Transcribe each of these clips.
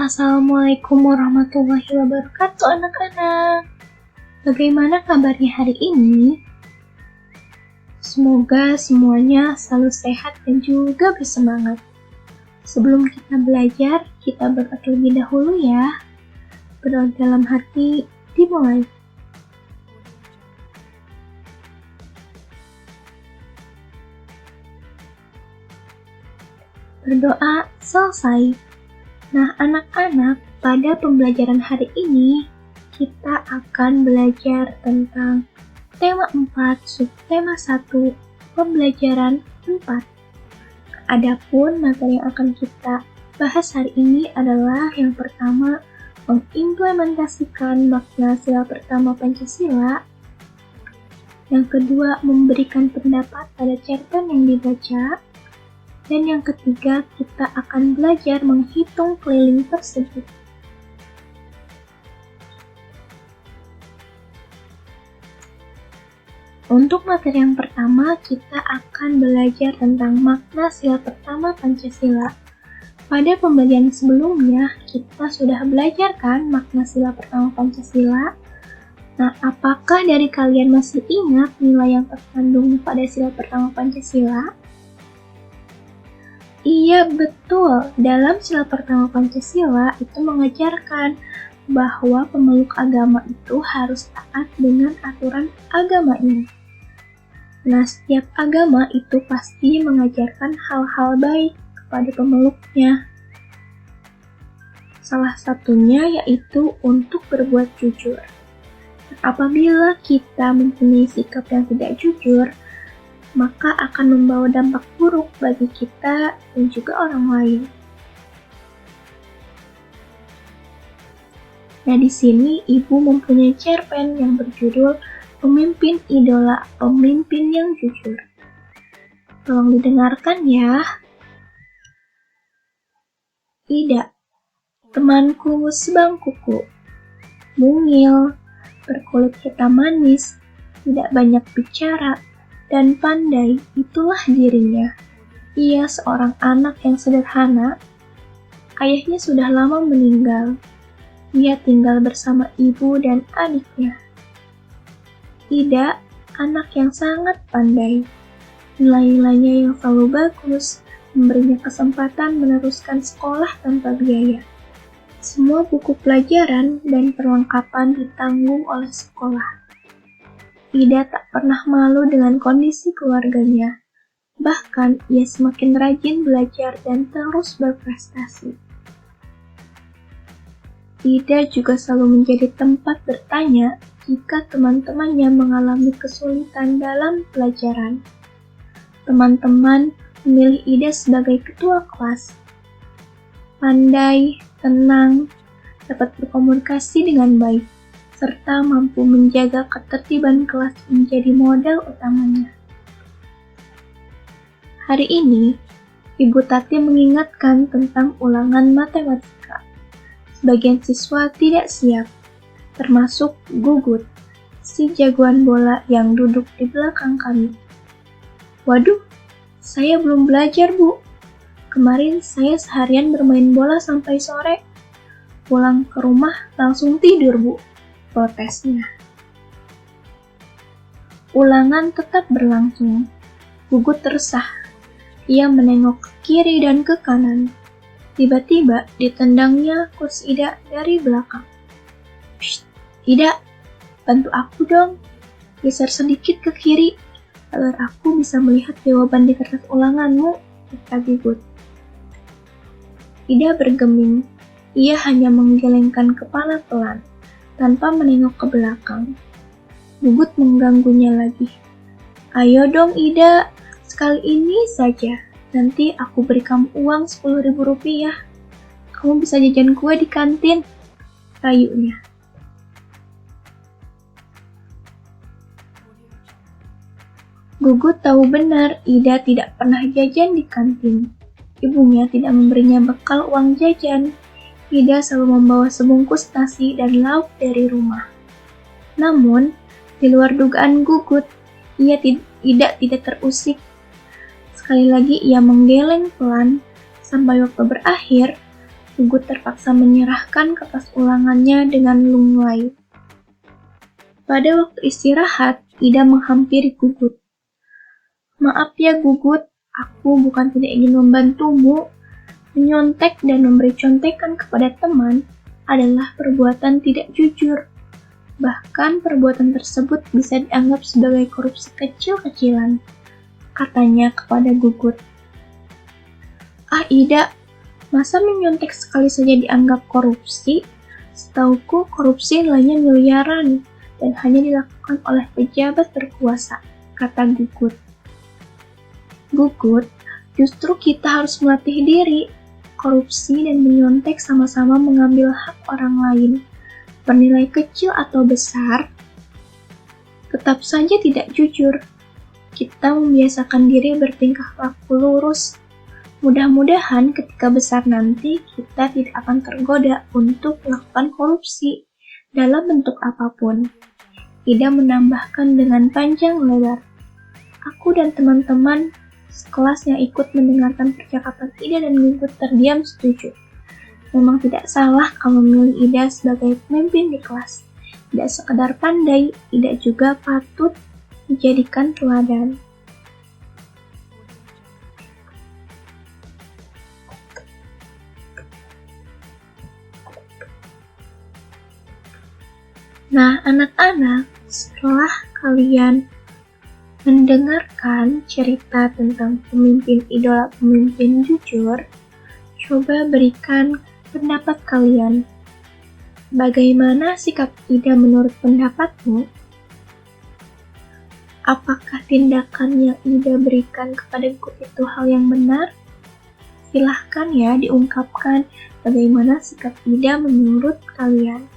Assalamualaikum warahmatullahi wabarakatuh anak-anak. Bagaimana kabarnya hari ini? Semoga semuanya selalu sehat dan juga bersemangat. Sebelum kita belajar, kita berdoa terlebih dahulu ya. Berdoa dalam hati, dimulai. Berdoa selesai. Nah, anak-anak, pada pembelajaran hari ini, kita akan belajar tentang tema 4, subtema 1, pembelajaran 4. Adapun materi yang akan kita bahas hari ini adalah yang pertama, mengimplementasikan makna sila pertama Pancasila. Yang kedua, memberikan pendapat pada cerpen yang dibaca. Dan yang ketiga, kita akan belajar menghitung keliling tersebut. Untuk materi yang pertama, kita akan belajar tentang makna sila pertama Pancasila. Pada pembelajaran sebelumnya, kita sudah belajar kan makna sila pertama Pancasila? Nah, apakah dari kalian masih ingat nilai yang terkandung pada sila pertama Pancasila? Iya, betul. Dalam sila pertama Pancasila itu mengajarkan bahwa pemeluk agama itu harus taat dengan aturan agamanya. Nah, setiap agama itu pasti mengajarkan hal-hal baik kepada pemeluknya. Salah satunya yaitu untuk berbuat jujur. Apabila kita mempunyai sikap yang tidak jujur, maka akan membawa dampak buruk bagi kita dan juga orang lain. Nah, di sini Ibu mempunyai cerpen yang berjudul Pemimpin Idola, Pemimpin yang Jujur. Tolong didengarkan ya. Ida, temanku sebangkuku, mungil, berkulit hitam manis, tidak banyak bicara, dan pandai, itulah dirinya. Ia seorang anak yang sederhana. Ayahnya sudah lama meninggal. Ia tinggal bersama ibu dan adiknya. Ida, anak yang sangat pandai. Nilai-nilainya yang selalu bagus, memberinya kesempatan meneruskan sekolah tanpa biaya. Semua buku pelajaran dan perlengkapan ditanggung oleh sekolah. Ida tak pernah malu dengan kondisi keluarganya. Bahkan, ia semakin rajin belajar dan terus berprestasi. Ida juga selalu menjadi tempat bertanya jika teman-temannya mengalami kesulitan dalam pelajaran. Teman-teman memilih Ida sebagai ketua kelas. Pandai, tenang, dapat berkomunikasi dengan baik, serta mampu menjaga ketertiban kelas menjadi modal utamanya. Hari ini, Ibu Tati mengingatkan tentang ulangan matematika. Sebagian siswa tidak siap, termasuk Gugut, si jagoan bola yang duduk di belakang kami. Waduh, saya belum belajar, Bu. Kemarin saya seharian bermain bola sampai sore. Pulang ke rumah langsung tidur, Bu, protesnya. Ulangan tetap berlangsung. Gugut resah. Ia menengok ke kiri dan ke kanan. Tiba-tiba ditendangnya kursi Ida dari belakang. Psst, Ida, bantu aku dong. Geser sedikit ke kiri, agar aku bisa melihat jawaban di kertas ulanganmu, kata Gugut. Ida bergeming. Ia hanya menggelengkan kepala pelan, tanpa menengok ke belakang. Gugut mengganggunya lagi. Ayo dong Ida, sekali ini saja. Nanti aku beri kamu uang 10.000 rupiah. Kamu bisa jajan kue di kantin, rayunya. Gugut tahu benar Ida tidak pernah jajan di kantin. Ibunya tidak memberinya bekal uang jajan. Ida selalu membawa sebungkus nasi dan lauk dari rumah. Namun, di luar dugaan Gugut, Ida tidak terusik. Sekali lagi ia menggeleng pelan, sampai waktu berakhir, Gugut terpaksa menyerahkan kertas ulangannya dengan lunglai. Pada waktu istirahat, Ida menghampiri Gugut. "Maaf ya Gugut, aku bukan tidak ingin membantumu. Menyontek dan memberi contekan kepada teman adalah perbuatan tidak jujur. Bahkan perbuatan tersebut bisa dianggap sebagai korupsi kecil-kecilan," katanya kepada Gugut. "Ah Ida, masa menyontek sekali saja dianggap korupsi? Setauku korupsi nilainya miliaran dan hanya dilakukan oleh pejabat berkuasa," kata Gugut. "Gugut, justru kita harus melatih diri. Korupsi dan menyontek sama-sama mengambil hak orang lain. Bernilai kecil atau besar, tetap saja tidak jujur. Kita membiasakan diri bertingkah laku lurus. Mudah-mudahan ketika besar nanti kita tidak akan tergoda untuk melakukan korupsi dalam bentuk apapun." Ida menambahkan dengan panjang lebar. Aku dan teman-teman sekelas yang ikut mendengarkan percakapan Ida dan Gugut terdiam setuju. Memang tidak salah kalau memilih Ida sebagai pemimpin di kelas. Tidak sekedar pandai, Ida juga patut dijadikan teladan. Nah, anak-anak, setelah kalian mendengarkan cerita tentang pemimpin idola pemimpin jujur, coba berikan pendapat kalian. Bagaimana sikap Ida menurut pendapatmu? Apakah tindakan yang Ida berikan kepada Gugut itu hal yang benar? Silahkan ya diungkapkan bagaimana sikap Ida menurut kalian.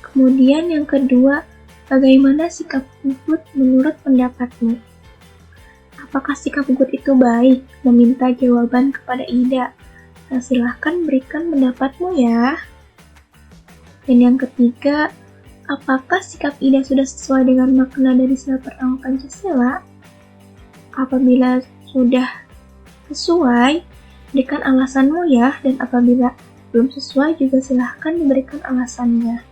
Kemudian yang kedua, bagaimana sikap Gugut menurut pendapatmu? Apakah sikap Gugut itu baik? Meminta jawaban kepada Ida. Nah, silahkan berikan pendapatmu ya. Dan yang ketiga, apakah sikap Ida sudah sesuai dengan makna dari sila pertama Pancasila? Apabila sudah sesuai, berikan alasanmu ya. Dan apabila belum sesuai juga silahkan diberikan alasannya.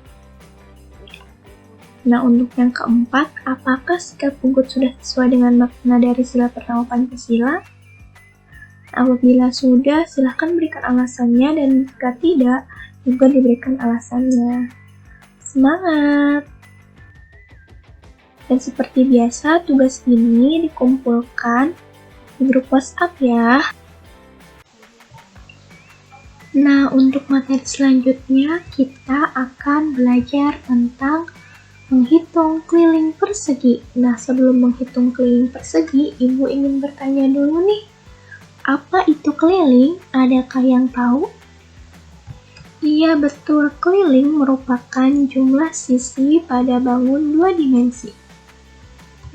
Nah, untuk yang keempat, apakah sikap Gugut sudah sesuai dengan makna dari sila pertama Pancasila? Apabila sudah, silahkan berikan alasannya, dan jika tidak, juga diberikan alasannya. Semangat! Dan seperti biasa, tugas ini dikumpulkan di grup WhatsApp ya. Nah, untuk materi selanjutnya, kita akan belajar tentang menghitung keliling persegi. Nah, sebelum menghitung keliling persegi, Ibu ingin bertanya dulu nih. Apa itu keliling? Adakah yang tahu? Iya, betul. Keliling merupakan jumlah sisi pada bangun dua dimensi.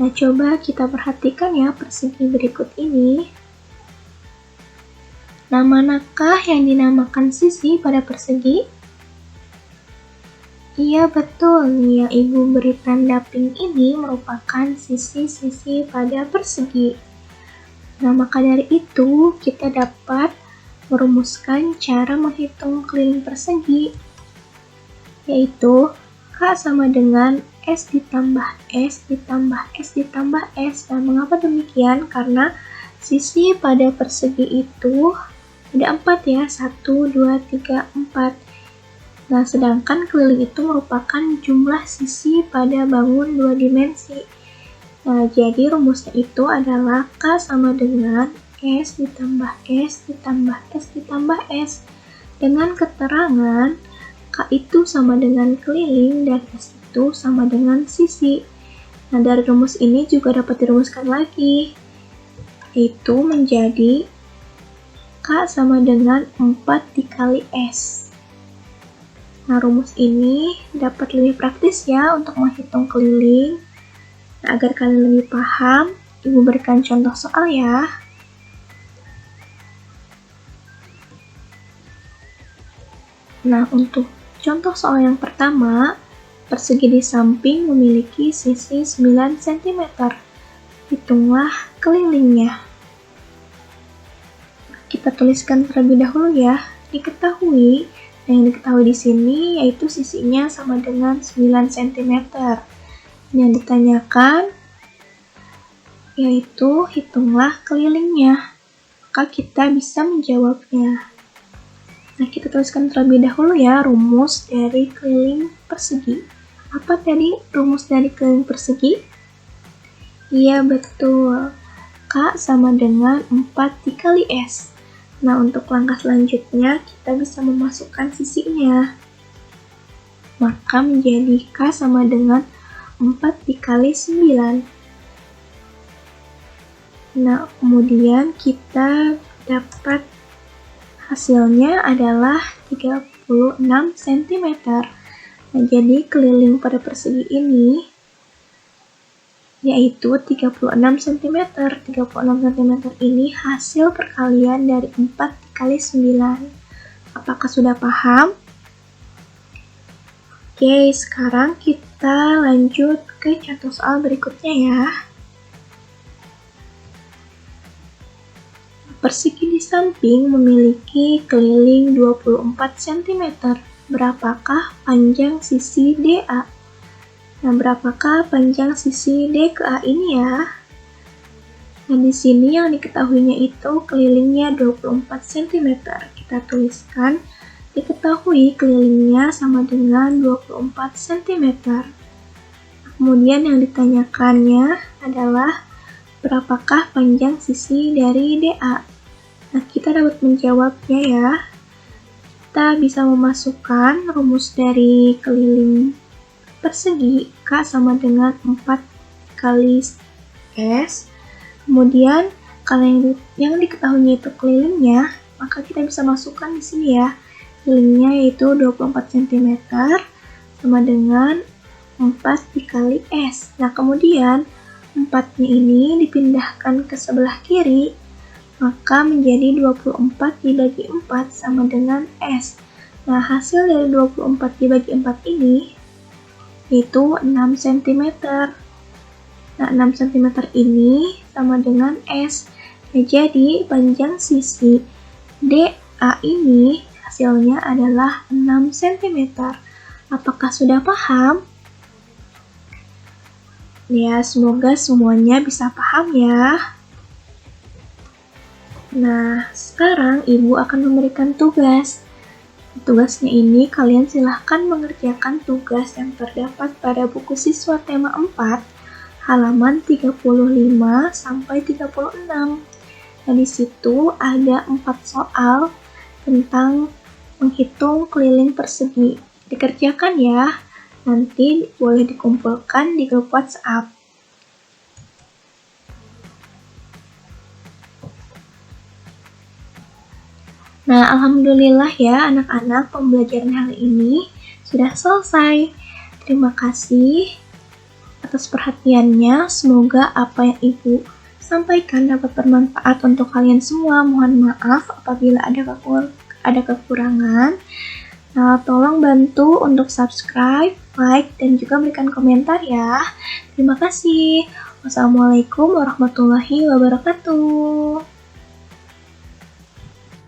Nah, coba kita perhatikan ya persegi berikut ini. Nah, manakah yang dinamakan sisi pada persegi? Iya betul, nih yang Ibu beri tanda pink ini merupakan sisi-sisi pada persegi. Nah, maka dari itu kita dapat merumuskan cara menghitung keliling persegi, yaitu K sama dengan S ditambah S ditambah S ditambah S. Nah, mengapa demikian? Karena sisi pada persegi itu ada 4 ya, 1, 2, 3, 4. Nah, sedangkan keliling itu merupakan jumlah sisi pada bangun dua dimensi. Nah, jadi rumusnya itu adalah K sama dengan S ditambah S ditambah S ditambah S. Dengan keterangan K itu sama dengan keliling dan S itu sama dengan sisi. Nah, dari rumus ini juga dapat dirumuskan lagi, yaitu menjadi K sama dengan 4 dikali S. Nah, rumus ini dapat lebih praktis ya untuk menghitung keliling. Nah, agar kalian lebih paham, Ibu berikan contoh soal ya. Nah, untuk contoh soal yang pertama, persegi di samping memiliki sisi 9 cm. Hitunglah kelilingnya. kita tuliskan terlebih dahulu ya. Yang diketahui di sini yaitu sisinya sama dengan 9 cm. Yang ditanyakan yaitu hitunglah kelilingnya. Maka kita bisa menjawabnya. Nah, kita tuliskan terlebih dahulu ya rumus dari keliling persegi. Apa tadi rumus dari keliling persegi? Iya, betul. K sama dengan 4 dikali S. Nah, untuk langkah selanjutnya, kita bisa memasukkan sisinya. Maka menjadi K sama dengan 4 dikali 9. Nah, kemudian kita dapat hasilnya adalah 36 cm. Nah, jadi keliling pada persegi ini yaitu 36 cm. 36 cm ini hasil perkalian dari 4 dikali 9. Apakah sudah paham? Oke, sekarang kita lanjut ke contoh soal berikutnya ya. Persegi di samping memiliki keliling 24 cm. Berapakah panjang sisi DA? Nah, berapakah panjang sisi D ke A ini ya? Nah, di sini yang diketahuinya itu kelilingnya 24 cm. Kita tuliskan, diketahui kelilingnya sama dengan 24 cm. Kemudian yang ditanyakannya adalah berapakah panjang sisi dari DA? Nah, kita dapat menjawabnya ya. Kita bisa memasukkan rumus dari keliling persegi K sama dengan 4 kali S. Kemudian kalau yang diketahuinya itu kelilingnya, maka kita bisa masukkan di sini ya. Kelilingnya yaitu 24 cm sama dengan 4 dikali S. Nah, kemudian 4-nya ini dipindahkan ke sebelah kiri, maka menjadi 24 dibagi 4 sama dengan S. Nah, hasil dari 24 dibagi 4 ini yaitu 6 cm. Nah, 6 cm ini sama dengan S. Nah, jadi panjang sisi DA ini hasilnya adalah 6 cm. Apakah sudah paham? Ya, semoga semuanya bisa paham ya. Nah, sekarang Ibu akan memberikan tugas. Tugasnya ini kalian silahkan mengerjakan tugas yang terdapat pada buku siswa tema 4, halaman 35 sampai 36. Nah, di situ ada 4 soal tentang menghitung keliling persegi. Dikerjakan ya. Nanti boleh dikumpulkan di grup WhatsApp. Nah, alhamdulillah ya anak-anak, pembelajaran hari ini sudah selesai. Terima kasih atas perhatiannya. Semoga apa yang Ibu sampaikan dapat bermanfaat untuk kalian semua. Mohon maaf apabila ada kekurangan. Nah, tolong bantu untuk subscribe, like, dan juga berikan komentar ya. Terima kasih. Wassalamualaikum warahmatullahi wabarakatuh.